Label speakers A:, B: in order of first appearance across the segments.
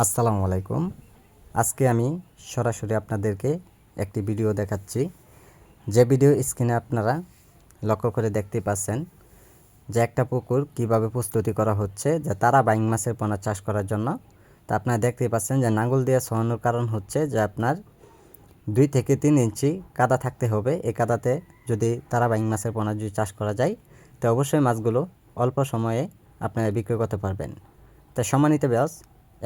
A: আসসালামু আলাইকুম। আজকে আমি সরাসরি আপনাদেরকে একটি ভিডিও দেখাচ্ছি। যে ভিডিও স্ক্রিনে আপনারা লক্ষ্য করে দেখতে পাচ্ছেন যে একটা পুকুর কিভাবে প্রস্তুতি করা হচ্ছে যে তারা বাইং মাছের পোনা চাষ করার জন্য। তা আপনারা দেখতে পাচ্ছেন যে নাঙ্গল দিয়ে ছোঁয়ানোর কারণ হচ্ছে যে আপনার 2 থেকে 3 ইঞ্চি কাদা থাকতে হবে। এই কাদাতে যদি তারা বাইং মাছের পোনা যদি চাষ করা যায় তো অবশ্যই মাছগুলো অল্প সময়ে আপনারা বিক্রি করতে পারবেন। তো সম্মানিত ভিউয়ার্স,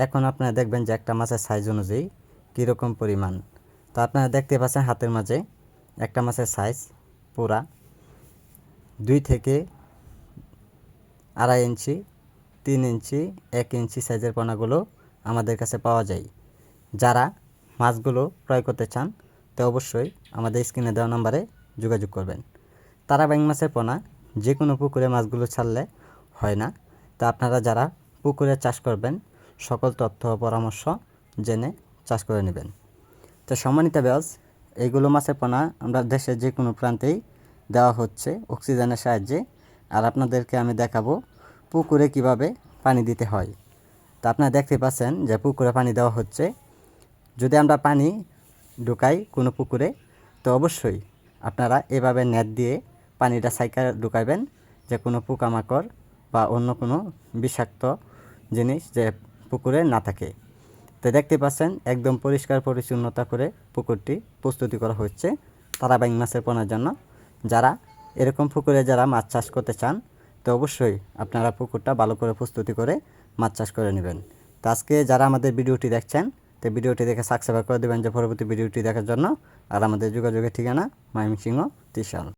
A: এখন আপনারা দেখবেন যে একটা মাছের সাইজ অনুযায়ী কীরকম পরিমাণ। তো আপনারা দেখতে পাচ্ছেন হাতের মাঝে একটা মাছের সাইজ পুরা 2 থেকে 2.5 ইঞ্চি, 3 ইঞ্চি, 1 ইঞ্চি সাইজের পোনাগুলো আমাদের কাছে পাওয়া যায়। যারা মাছগুলো ক্রয় করতে চান তো অবশ্যই আমাদের স্ক্রিনে দেওয়া নম্বরে যোগাযোগ করবেন। তারা বাইং মাছের পোনা যে কোনো পুকুরে মাছগুলো ছাড়লে হয় না। তা আপনারা যারা পুকুরে চাষ করবেন সকল তথ্য ও পরামর্শ জেনে চাষ করে নেবেন। তো সম্মানিত ভিউয়ার্স, এইগুলো মাছের পোনা আমরা দেশের যে কোনো প্রান্তেই দেওয়া হচ্ছে অক্সিজেনের সাহায্যে। আর আপনাদেরকে আমি দেখাবো পুকুরে কিভাবে পানি দিতে হয়। তা আপনারা দেখতে পাচ্ছেন যে পুকুরে পানি দেওয়া হচ্ছে। যদি আমরা পানি ঢুকাই কোনো পুকুরে তো অবশ্যই আপনারা এভাবে নেট দিয়ে পানিটা সাইকা ঢুকাবেন যে কোনো পোকামাকড় বা অন্য কোনো বিষাক্ত জিনিস যে পুকুরে না থাকে। তো দেখতে পাচ্ছেন একদম পরিষ্কার পরিচ্ছন্নতা করে পুকুরটি প্রস্তুতি করা হচ্ছে তারা বাইং মাছের পোনার জন্য। যারা এরকম পুকুরে যারা মাছ চাষ করতে চান তো অবশ্যই আপনারা পুকুরটা ভালো করে প্রস্তুতি করে মাছ চাষ করে নেবেন। তো আজকে যারা আমাদের ভিডিওটি দেখছেন তো ভিডিওটি দেখে সাবস্ক্রাইব করে দেবেন যে পরবর্তী ভিডিওটি দেখার জন্য। আর আমাদের যোগাযোগের ঠিকানা ময়মনসিংহ ত্রিশাল।